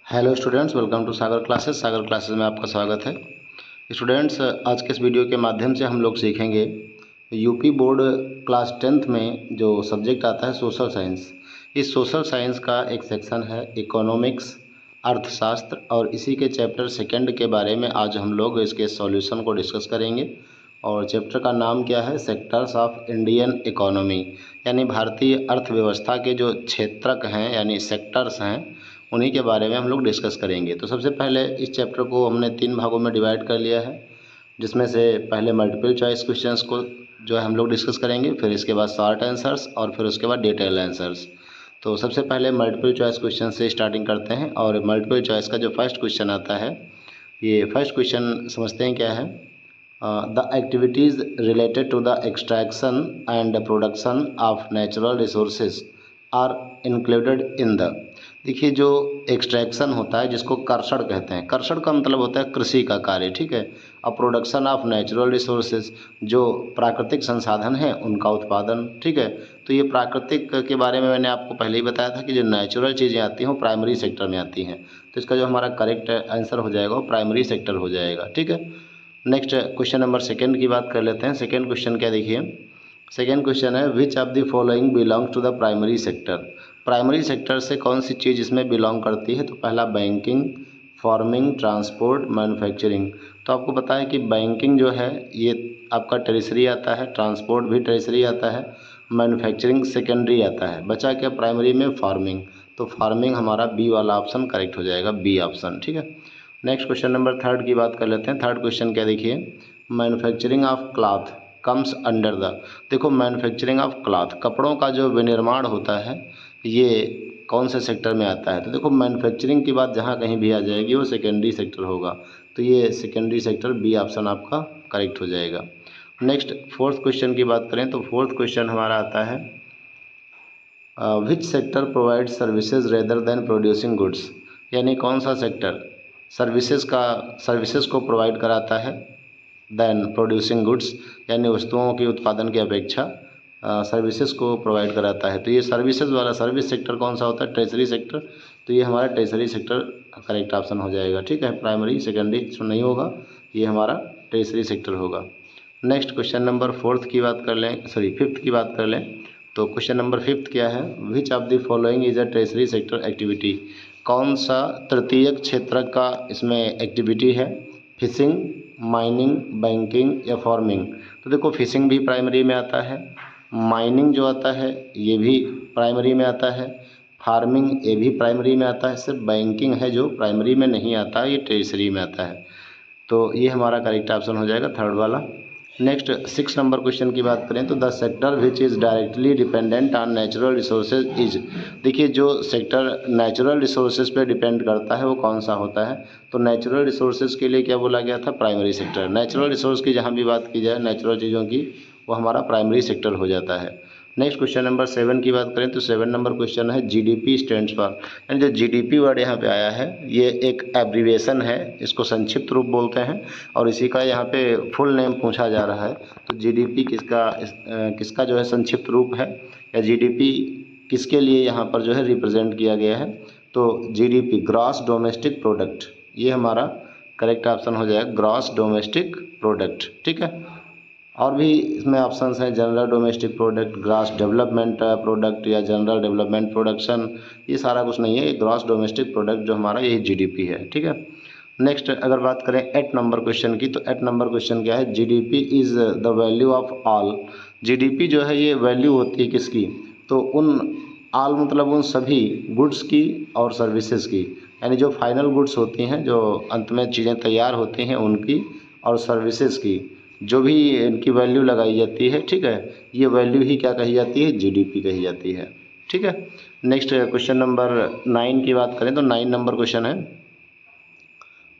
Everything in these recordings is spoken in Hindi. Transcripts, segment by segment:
Hello students, welcome to Sagar classes. Sagar classes में आपका स्वागत है। स्टूडेंट्स, आज के इस वीडियो के माध्यम से हम लोग सीखेंगे यूपी बोर्ड क्लास 10th में जो सब्जेक्ट आता है सोशल साइंस। इस सोशल साइंस का एक सेक्शन है इकोनॉमिक्स, अर्थशास्त्र, और इसी के चैप्टर सेकंड के बारे में आज हम लोग इसके सॉल्यूशन को डिस्कस करेंगे। और चैप्टर का नाम क्या है? सेक्टर्स ऑफ इंडियन इकोनॉमी, यानी भारतीय अर्थव्यवस्था के जो क्षेत्रक हैं यानी सेक्टर्स हैं, उन्हीं के बारे में हम लोग डिस्कस करेंगे। तो सबसे पहले इस चैप्टर को हमने 3 भागों में डिवाइड कर लिया है, जिसमें से पहले मल्टीपल चॉइस क्वेश्चंस को जो है हम लोग डिस्कस करेंगे, फिर इसके बाद शॉर्ट आंसर्स और फिर उसके बाद डिटेल आंसर्स। तो सबसे पहले मल्टीपल चॉइस क्वेश्चन से स्टार्टिंग करते हैं। और मल्टीपल चॉइस का जो फर्स्ट क्वेश्चन आता है, ये फर्स्ट क्वेश्चन समझते हैं क्या है। The activities related to the extraction and production of natural resources are included in the. देखिए, जो एक्सट्रैक्शन होता है जिसको कर्षण कहते हैं, कर्षण का मतलब होता है कृषि का कार्य, ठीक है। अब प्रोडक्शन ऑफ नेचुरल रिसोर्सेज, जो प्राकृतिक संसाधन हैं उनका उत्पादन, ठीक है। तो ये प्राकृतिक के बारे में मैंने आपको पहले ही बताया था कि जो नेचुरल चीज़ें आती हैं वो प्राइमरी सेक्टर में आती हैं। तो इसका जो हमारा करेक्ट आंसर हो जाएगा वो प्राइमरी सेक्टर हो जाएगा, ठीक है। नेक्स्ट क्वेश्चन नंबर सेकंड की बात कर लेते हैं। सेकंड क्वेश्चन क्या, देखिए सेकंड क्वेश्चन है which of the following belongs to the primary sector. Primary sector से कौन सी चीज़ इसमें बिलोंग करती है? तो पहला बैंकिंग, फार्मिंग, ट्रांसपोर्ट, मैन्युफैक्चरिंग। तो आपको पता है कि बैंकिंग जो है ये आपका टेरिसरी आता है, ट्रांसपोर्ट भी टेरिसरी आता है, मैन्युफैक्चरिंग सेकेंडरी आता है। बचा क्या प्राइमरी में? फार्मिंग। तो फार्मिंग हमारा बी वाला ऑप्शन करेक्ट हो जाएगा, बी ऑप्शन, ठीक है। नेक्स्ट क्वेश्चन नंबर थर्ड की बात कर लेते हैं। थर्ड क्वेश्चन क्या, देखिए manufacturing of cloth comes under the. देखो, मैन्युफैक्चरिंग ऑफ क्लॉथ, कपड़ों का जो विनिर्माण होता है ये कौन से सेक्टर में आता है? तो देखो, मैन्युफैक्चरिंग की बात जहाँ कहीं भी आ जाएगी वो सेकेंडरी सेक्टर होगा। तो ये सेकेंडरी सेक्टर, बी ऑप्शन आपका करेक्ट हो जाएगा। नेक्स्ट फोर्थ क्वेश्चन की बात करें तो फोर्थ क्वेश्चन हमारा आता है which sector provide services rather than producing goods. यानी कौन सा सेक्टर सर्विसेज को प्रोवाइड कराता है देन प्रोड्यूसिंग गुड्स, यानी वस्तुओं के उत्पादन की अपेक्षा सर्विसेज को प्रोवाइड कराता है। तो ये सर्विसेज वाला सर्विस सेक्टर कौन सा होता है? टेरिसरी सेक्टर। तो ये हमारा टेरिसरी सेक्टर करेक्ट ऑप्शन हो जाएगा, ठीक है। प्राइमरी सेकेंडरी नहीं होगा, ये हमारा टेरिसरी सेक्टर होगा। नेक्स्ट क्वेश्चन नंबर फोर्थ की बात कर लें, सॉरी फिफ्थ की बात कर लें। तो क्वेश्चन नंबर फिफ्थ क्या है? Which of the following is a tertiary sector activity. कौन सा तृतीयक क्षेत्र का इसमें एक्टिविटी है? फिशिंग, माइनिंग, बैंकिंग या फार्मिंग। तो देखो, फिशिंग भी प्राइमरी में आता है, माइनिंग जो आता है ये भी प्राइमरी में आता है, फार्मिंग ये भी प्राइमरी में आता है, सिर्फ बैंकिंग है जो प्राइमरी में नहीं आता, ये टेरिसरी में आता है। तो ये हमारा करेक्ट ऑप्शन हो जाएगा थर्ड वाला। नेक्स्ट 6 नंबर क्वेश्चन की बात करें तो the sector which is directly dependent on natural resources is. देखिए, जो सेक्टर नेचुरल रिसोर्सेज पे डिपेंड करता है वो कौन सा होता है? तो नेचुरल रिसोर्सेज के लिए क्या बोला गया था? Primary sector. नेचुरल रिसोर्स की जहाँ भी बात की जाए, नेचुरल चीज़ों की, वो हमारा प्राइमरी सेक्टर हो जाता है। नेक्स्ट क्वेश्चन नंबर 7 की बात करें तो 7 नंबर क्वेश्चन है जीडीपी स्टैंड्स फॉर। यानी जो जीडीपी वर्ड यहाँ पे आया है ये एक एब्रीविएशन है, इसको संक्षिप्त रूप बोलते हैं, और इसी का यहाँ पे फुल नेम पूछा जा रहा है। तो जीडीपी किसका जो है संक्षिप्त रूप है, या जीडीपी किसके लिए यहाँ पर जो है रिप्रेजेंट किया गया है? तो जीडीपी ग्रॉस डोमेस्टिक प्रोडक्ट, ये हमारा करेक्ट ऑप्शन हो जाएगा, ग्रॉस डोमेस्टिक प्रोडक्ट, ठीक है। और भी इसमें ऑप्शंस हैं, general domestic product, gross development product या जनरल डेवलपमेंट प्रोडक्शन। ये सारा कुछ नहीं है, ये ग्रॉस डोमेस्टिक प्रोडक्ट जो हमारा यही जीडीपी है, ठीक है। नेक्स्ट अगर बात करें 8 नंबर क्वेश्चन की, तो 8 नंबर क्वेश्चन क्या है? GDP is the value of all. GDP जो है ये वैल्यू होती है किसकी? तो उन ऑल मतलब उन सभी गुड्स की और सर्विसेज की, यानी जो फाइनल गुड्स होती हैं, जो अंत में चीज़ें तैयार होती हैं उनकी, और सर्विसेज की, जो भी इनकी वैल्यू लगाई जाती है, ठीक है। ये वैल्यू ही क्या कही जाती है? जीडीपी कही जाती है, ठीक है। नेक्स्ट क्वेश्चन नंबर 9 की बात करें तो 9 नंबर क्वेश्चन है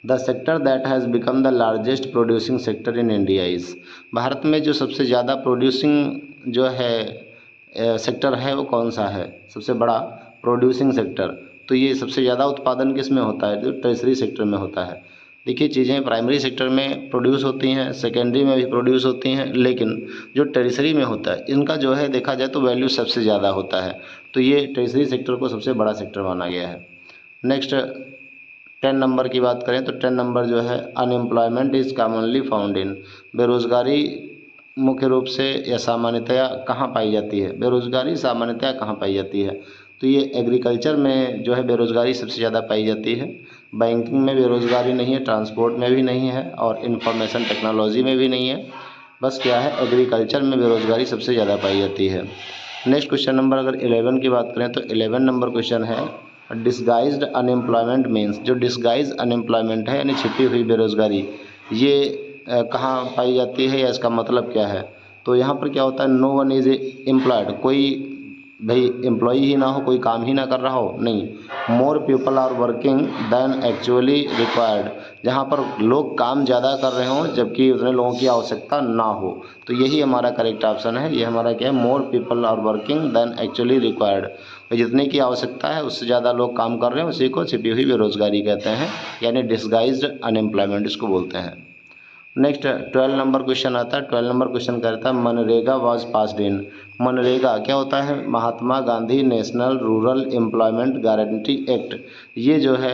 the sector that has become the largest producing sector in India is. Bharat में जो सबसे ज़्यादा प्रोड्यूसिंग जो है सेक्टर है वो कौन सा है? सबसे बड़ा प्रोड्यूसिंग सेक्टर। तो ये सबसे ज़्यादा उत्पादन किस में होता है? जो टर्शरी सेक्टर में होता है। देखिए, चीज़ें प्राइमरी सेक्टर में प्रोड्यूस होती हैं, सेकेंडरी में भी प्रोड्यूस होती हैं, लेकिन जो टर्शरी में होता है इनका जो है देखा जाए तो वैल्यू सबसे ज़्यादा होता है। तो ये टर्शरी सेक्टर को सबसे बड़ा सेक्टर माना गया है। नेक्स्ट 10 नंबर की बात करें तो 10 नंबर जो है unemployment is commonly found in, बेरोज़गारी मुख्य रूप से या सामान्यतया कहाँ पाई जाती है, बेरोज़गारी सामान्यतया कहाँ पाई जाती है। तो ये एग्रीकल्चर में जो है बेरोज़गारी सबसे ज़्यादा पाई जाती है, बैंकिंग में बेरोज़गारी नहीं है, ट्रांसपोर्ट में भी नहीं है और इंफॉर्मेशन टेक्नोलॉजी में भी नहीं है। बस क्या है, एग्रीकल्चर में बेरोज़गारी सबसे ज़्यादा पाई जाती है। नेक्स्ट क्वेश्चन नंबर अगर 11 की बात करें तो 11 नंबर क्वेश्चन है डिस्गाइज्ड अनएम्प्लॉयमेंट मीन्स, जो डिस्गाइज अनएम्प्लॉयमेंट है यानी छिपी हुई बेरोज़गारी, ये कहाँ पाई जाती है या इसका मतलब क्या है। तो यहाँ पर क्या होता है, नो वन इज़ एम्प्लॉयड, कोई भाई एम्प्लॉई ही ना हो, कोई काम ही ना कर रहा हो, नहीं। More people are working than actually required, जहाँ पर लोग काम ज़्यादा कर रहे हों जबकि उतने लोगों की आवश्यकता ना हो। तो यही हमारा करेक्ट ऑप्शन है, ये हमारा क्या है, more people are working than actually required, जितने की आवश्यकता है उससे ज़्यादा लोग काम कर रहे हैं, उसी को छिपी हुई बेरोज़गारी कहते हैं, यानी डिस्गाइज्ड अनएम्प्लॉयमेंट इसको बोलते हैं। नेक्स्ट 12 नंबर क्वेश्चन आता है। 12 नंबर क्वेश्चन कहता है MNREGA was passed in, MNREGA क्या होता है, Mahatma Gandhi national rural employment guarantee act, ये जो है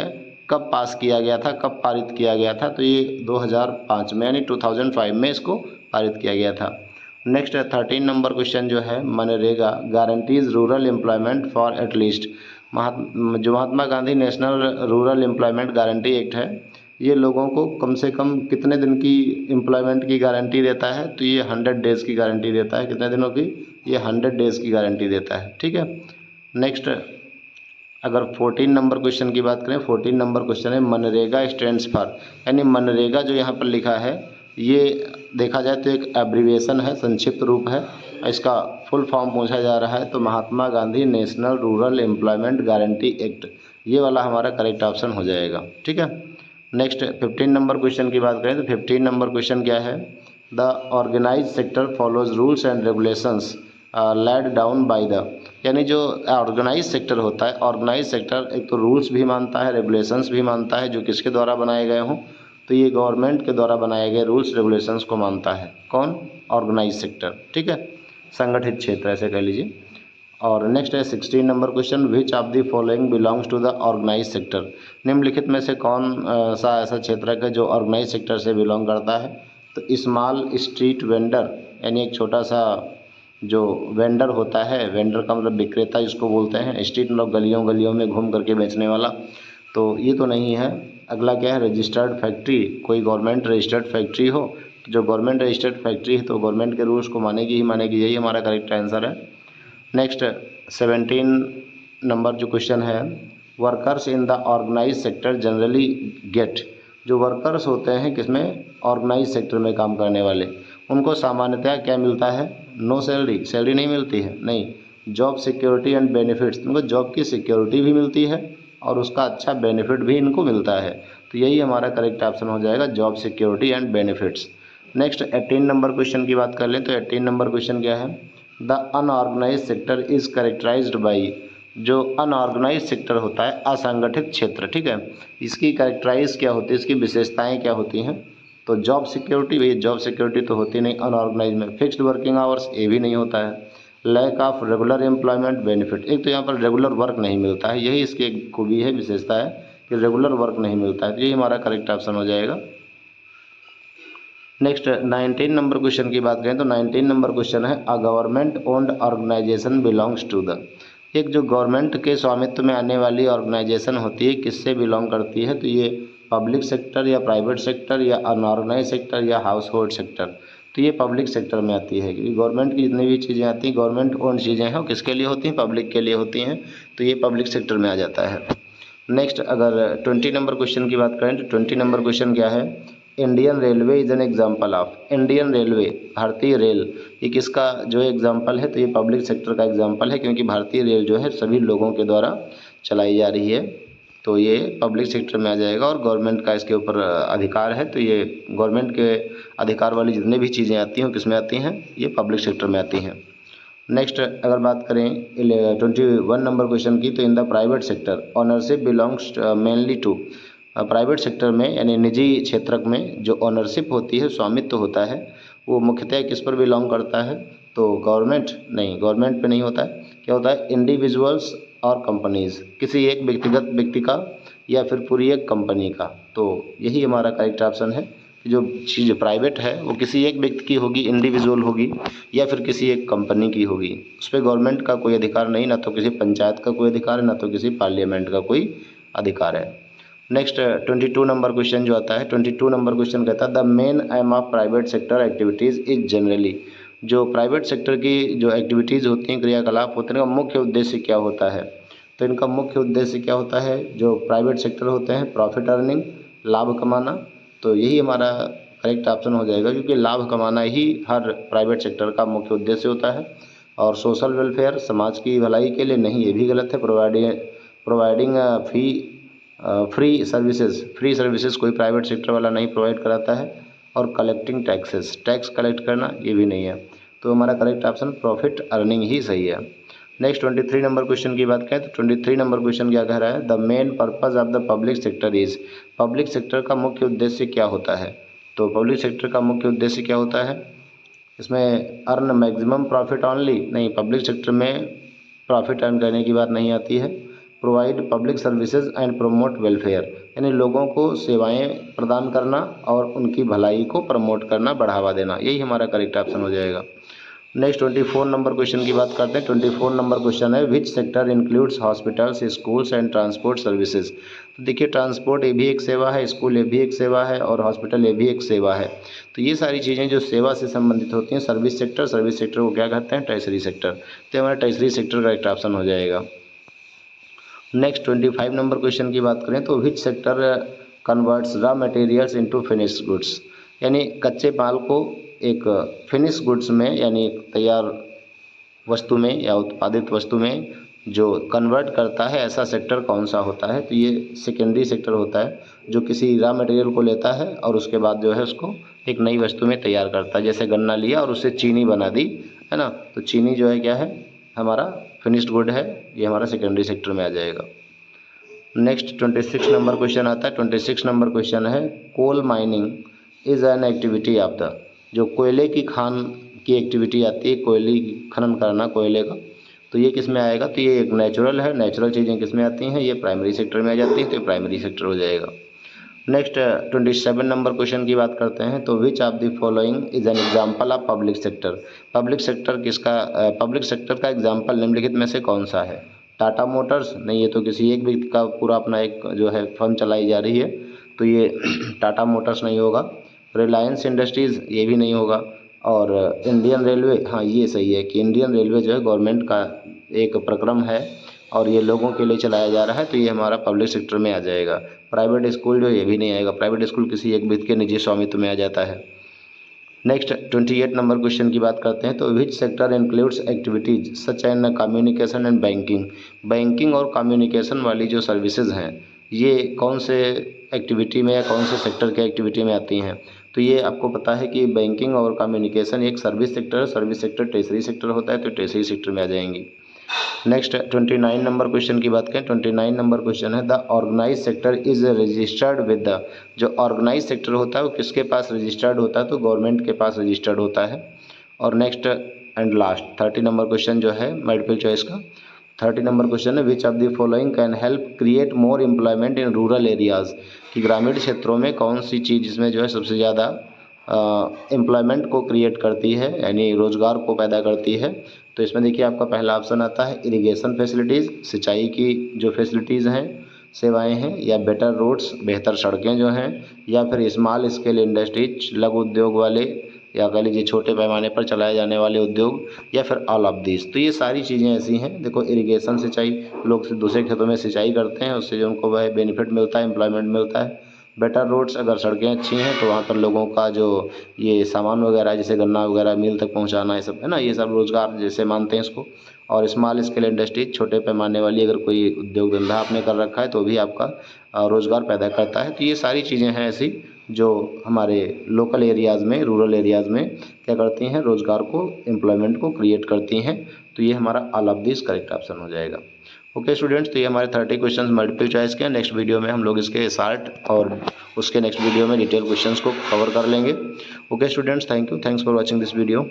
कब पास किया गया था, कब पारित किया गया था। तो ये 2005 में यानी 2005 में इसको पारित किया गया था। नेक्स्ट 13 नंबर क्वेश्चन जो है MNREGA guarantees rural employment for at least, जो Mahatma Gandhi national rural employment guarantee act है, ये लोगों को कम से कम कितने दिन की एम्प्लॉयमेंट की गारंटी देता है। तो ये 100 डेज़ की गारंटी देता है, कितने दिनों की, ये 100 डेज़ की गारंटी देता है, ठीक है। नेक्स्ट अगर 14 नंबर क्वेश्चन की बात करें, 14 नंबर क्वेश्चन है मनरेगा स्टैंड्स फॉर, यानी मनरेगा जो यहाँ पर लिखा है ये देखा जाए तो एक एब्रीविएशन है, संक्षिप्त रूप है, इसका फुल फॉर्म पूछा जा रहा है तो Mahatma Gandhi national rural employment guarantee act, ये वाला हमारा करेक्ट ऑप्शन हो जाएगा, ठीक है। नेक्स्ट 15 नंबर क्वेश्चन की बात करें तो 15 नंबर क्वेश्चन क्या है, the organise sector follows rules and regulations laid down by the, यानी जो ऑर्गेनाइज सेक्टर होता है, ऑर्गेनाइज सेक्टर एक तो रूल्स भी मानता है, रेगुलेशंस भी मानता है, जो किसके द्वारा बनाए गए हों, तो ये गवर्नमेंट के द्वारा बनाए गए रूल्स रेगुलेशंस को मानता है, कौन, ऑर्गेनाइज सेक्टर, ठीक है, संगठित क्षेत्र ऐसे कह लीजिए। और नेक्स्ट है 16 number question, which of the following belongs to the organise sector, निम्नलिखित में से कौन सा ऐसा क्षेत्र है जो ऑर्गेनाइज सेक्टर से बिलोंग करता है। तो स्मॉल स्ट्रीट वेंडर, यानी एक छोटा सा जो वेंडर होता है, वेंडर का मतलब विक्रेता इसको बोलते हैं, स्ट्रीट मतलब गलियों गलियों में घूम करके बेचने वाला, तो ये तो नहीं है। अगला क्या है, रजिस्टर्ड फैक्ट्री, कोई गवर्नमेंट रजिस्टर्ड फैक्ट्री हो, जो गवर्नमेंट रजिस्टर्ड फैक्ट्री है तो गवर्नमेंट के रूल्स को मानेगी ही मानेगी, यही हमारा करेक्ट आंसर है। नेक्स्ट 17 नंबर जो क्वेश्चन है, workers in the organise sector generally get, जो वर्कर्स होते हैं किसमें, ऑर्गेनाइज सेक्टर में काम करने वाले, उनको सामान्यतः क्या मिलता है, नो सैलरी, सैलरी नहीं मिलती है, नहीं, जॉब सिक्योरिटी एंड बेनिफिट्स, उनको जॉब की सिक्योरिटी भी मिलती है और उसका अच्छा बेनिफिट भी इनको मिलता है, तो यही हमारा करेक्ट ऑप्शन हो जाएगा, job security and benefits. Next 18 number question की बात कर लें तो 18 नंबर क्वेश्चन क्या है, the unorganise sector is characterised by, जो अनऑर्गेनाइज सेक्टर होता है असंगठित क्षेत्र, ठीक है, इसकी करेक्टराइज क्या होती है, इसकी विशेषताएं क्या होती हैं। तो जॉब सिक्योरिटी, भाई जॉब सिक्योरिटी तो होती नहीं अनऑर्गेनाइज में, फिक्स्ड वर्किंग आवर्स ये भी नहीं होता है, lack of regular employment benefit, एक तो यहाँ पर रेगुलर वर्क नहीं मिलता है, यही इसकी एक खूबी है, विशेषता है कि रेगुलर वर्क नहीं मिलता है, तो यही हमारा करेक्ट ऑप्शन हो जाएगा। नेक्स्ट 19 नंबर क्वेश्चन की बात करें तो 19 नंबर क्वेश्चन है, a government owned organisation belongs to the, एक जो गवर्नमेंट के स्वामित्व में आने वाली ऑर्गेनाइजेशन होती है किससे बिलोंग करती है। तो ये पब्लिक सेक्टर या प्राइवेट सेक्टर या अनऑर्गेनाइज सेक्टर या हाउस होल्ड सेक्टर, तो ये पब्लिक सेक्टर में आती है, क्योंकि गवर्नमेंट की जितनी भी चीज़ें आती हैं, गवर्नमेंट ओन चीज़ें हैं, वो किसके लिए होती हैं, पब्लिक के लिए होती हैं, तो ये पब्लिक सेक्टर में आ जाता है। नेक्स्ट अगर 20 नंबर क्वेश्चन की बात करें तो 20 नंबर क्वेश्चन क्या है, Indian railway is an example of, Indian railway भारतीय रेल, ये किसका जो एग्जाम्पल है, तो ये पब्लिक सेक्टर का एग्जाम्पल है, क्योंकि भारतीय रेल जो है सभी लोगों के द्वारा चलाई जा रही है, तो ये पब्लिक सेक्टर में आ जाएगा और गवर्नमेंट का इसके ऊपर अधिकार है, तो ये गवर्नमेंट के अधिकार वाली जितनी भी चीज़ें आती हैं किस में आती हैं, ये पब्लिक सेक्टर में आती हैं। नेक्स्ट अगर बात करें 21 नंबर क्वेश्चन की, तो in the private sector ownership belongs mainly to, private sector में यानी निजी क्षेत्र में जो ऑनरशिप होती है, स्वामित्व होता है, वो मुख्यतः किस पर बिलोंग करता है, तो गवर्नमेंट नहीं, गवर्नमेंट पे नहीं होता है, क्या होता है, इंडिविजुअल्स और कंपनीज़, किसी एक व्यक्तिगत व्यक्ति का या फिर पूरी एक कंपनी का। तो यही हमारा करेक्ट ऑप्शन है कि जो चीज़ प्राइवेट है वो किसी एक व्यक्ति की होगी, इंडिविजुअल होगी, या फिर किसी एक कंपनी की होगी। उस पर गवर्नमेंट का कोई अधिकार नहीं, ना तो किसी पंचायत का कोई अधिकार है, ना तो किसी पार्लियामेंट का कोई अधिकार है। नेक्स्ट 22 नंबर क्वेश्चन जो आता है, 22 नंबर क्वेश्चन कहता है the main M of private sector activities is generally. जो प्राइवेट सेक्टर की जो एक्टिविटीज़ होती हैं, क्रियाकलाप होते हैं, उनका मुख्य उद्देश्य क्या होता है। तो इनका मुख्य उद्देश्य क्या होता है, जो प्राइवेट सेक्टर होते हैं, प्रॉफिट अर्निंग, लाभ कमाना। तो यही हमारा करेक्ट ऑप्शन हो जाएगा, क्योंकि लाभ कमाना ही हर प्राइवेट सेक्टर का मुख्य उद्देश्य होता है। और सोशल वेलफेयर, समाज की भलाई के लिए नहीं, ये भी गलत है। प्रोवाइडिंग फ्री सर्विसेज कोई प्राइवेट सेक्टर वाला नहीं प्रोवाइड कराता है। और कलेक्टिंग टैक्सेस, टैक्स कलेक्ट करना, ये भी नहीं है। तो हमारा करेक्ट ऑप्शन प्रॉफिट अर्निंग ही सही है। नेक्स्ट 23 नंबर क्वेश्चन की बात करें तो 23 नंबर क्वेश्चन क्या कह रहा है, the main purpose of the public sector is. Public sector का मुख्य उद्देश्य क्या होता है। तो पब्लिक सेक्टर का मुख्य उद्देश्य क्या होता है, इसमें अर्न मैक्सिमम प्रॉफिट ऑनली, नहीं, पब्लिक सेक्टर में प्रॉफिट अर्न करने की बात नहीं आती है। Provide public services and promote welfare, यानी लोगों को सेवाएं प्रदान करना और उनकी भलाई को प्रमोट करना, बढ़ावा देना, यही हमारा करेक्ट ऑप्शन हो जाएगा। नेक्स्ट 24 नंबर क्वेश्चन की बात करते हैं। 24 नंबर क्वेश्चन है which sector includes hospitals, schools and transport services. तो देखिए, ट्रांसपोर्ट ये भी एक सेवा है, स्कूल ये भी एक सेवा है, और हॉस्पिटल ये भी एक सेवा है। तो ये सारी चीज़ें जो सेवा से संबंधित होती हैं, सर्विस सेक्टर को क्या कहते हैं, टर्शियरी सेक्टर। तो हमारा टर्शियरी सेक्टर का करेक्ट ऑप्शन हो जाएगा। नेक्स्ट 25 नंबर क्वेश्चन की बात करें तो which sector converts raw materials into finished goods, यानी कच्चे माल को एक फिनिश गुड्स में, यानी एक तैयार वस्तु में या उत्पादित वस्तु में जो कन्वर्ट करता है, ऐसा सेक्टर कौन सा होता है। तो ये सेकेंडरी सेक्टर होता है, जो किसी रॉ मटेरियल को लेता है और उसके बाद जो है उसको एक नई वस्तु में तैयार करता है। जैसे गन्ना लिया और उससे चीनी बना दी, है ना, तो चीनी जो है क्या है, हमारा फिनिश्ड गुड है, ये हमारा सेकेंडरी सेक्टर में आ जाएगा। नेक्स्ट 26 नंबर क्वेश्चन आता है। 26 नंबर क्वेश्चन है coal mining is an activity of the. जो कोयले की खान की एक्टिविटी आती है, कोयले खनन करना कोयले का, तो ये किस में आएगा, तो ये एक नेचुरल है। नेचुरल चीज़ें किस में आती हैं, ये प्राइमरी सेक्टर में आ जाती हैं, तो ये प्राइमरी सेक्टर हो जाएगा। नेक्स्ट 27 नंबर क्वेश्चन की बात करते हैं तो विच of the following is an example of public sector. Public sector किसका, पब्लिक सेक्टर का एग्जाम्पल निम्नलिखित में से कौन सा है। टाटा मोटर्स, नहीं, ये तो किसी एक व्यक्ति का पूरा अपना एक जो है फर्म चलाई जा रही है, तो ये टाटा मोटर्स नहीं होगा। रिलायंस इंडस्ट्रीज़, ये भी नहीं होगा। और इंडियन रेलवे, हाँ ये सही है कि इंडियन रेलवे जो है गवर्नमेंट का एक प्रक्रम है और ये लोगों के लिए चलाया जा रहा है, तो ये हमारा पब्लिक सेक्टर में आ जाएगा। प्राइवेट स्कूल जो ये भी नहीं आएगा, प्राइवेट स्कूल किसी एक व्यक्ति के निजी स्वामित्व में आ जाता है। नेक्स्ट 28 नंबर क्वेश्चन की बात करते हैं तो which sector includes activities such and communication and banking. Banking और कम्युनिकेशन वाली जो सर्विसेज हैं, ये कौन से एक्टिविटी में या कौन से सेक्टर के एक्टिविटी में आती हैं। तो ये आपको पता है कि बैंकिंग और कम्युनिकेशन एक सर्विस सेक्टर है, सर्विस सेक्टर टर्शियरी सेक्टर होता है, तो टर्शियरी सेक्टर में आ जाएंगी। नेक्स्ट 29 नंबर क्वेश्चन की बात करें। 29 नंबर क्वेश्चन है the organise sector is registered with the. जो ऑर्गेनाइज सेक्टर होता है वो किसके पास रजिस्टर्ड होता है, तो गवर्नमेंट के पास रजिस्टर्ड होता है। और next and last 30 number question जो है मल्टीपल चॉइस का 30 नंबर क्वेश्चन है which of the following can help create more employment in rural areas. कि ग्रामीण क्षेत्रों में कौन सी चीज़ इसमें जो है सबसे ज़्यादा एम्प्लॉयमेंट को क्रिएट करती है, यानी रोज़गार को पैदा करती है। तो इसमें देखिए आपका पहला ऑप्शन आता है इरिगेशन फैसिलिटीज़, सिंचाई की जो फैसिलिटीज़ हैं, सेवाएं हैं, या बेटर रोड्स, बेहतर सड़कें जो हैं, या फिर स्मॉल स्केल इंडस्ट्रीज, लघु उद्योग वाले, या कह लीजिए छोटे पैमाने पर चलाए जाने वाले उद्योग, या फिर ऑल ऑफ दिस। तो ये सारी चीज़ें ऐसी हैं। देखो, इरिगेशन सिंचाई, लोग दूसरे खेतों में सिंचाई करते हैं, उससे जो उनको वह बेनिफिट मिलता है, एम्प्लॉयमेंट मिलता है। बेटर रोड्स, अगर सड़कें अच्छी हैं तो वहाँ पर लोगों का जो ये सामान वगैरह जैसे गन्ना वगैरह मिल तक पहुँचाना, ये सब है ना, ये सब रोज़गार जैसे मानते हैं इसको। और स्मॉल स्केल इंडस्ट्रीज, छोटे पैमाने वाली अगर कोई उद्योग धंधा आपने कर रखा है तो भी आपका रोज़गार पैदा करता है। तो ये सारी चीज़ें हैं ऐसी जो हमारे लोकल एरियाज़ में, रूरल एरियाज़ में क्या करती हैं, रोज़गार को, एम्प्लॉयमेंट को क्रिएट करती हैं। तो ये हमारा all of this correct option हो जाएगा। ओके स्टूडेंट्स, तो ये हमारे 30 क्वेश्चंस मल्टीपल चॉइस के हैं। नेक्स्ट वीडियो में हम लोग इसके शार्ट और उसके नेक्स्ट वीडियो में डिटेल क्वेश्चंस को कवर कर लेंगे। Okay students, thank you, thanks for watching this video.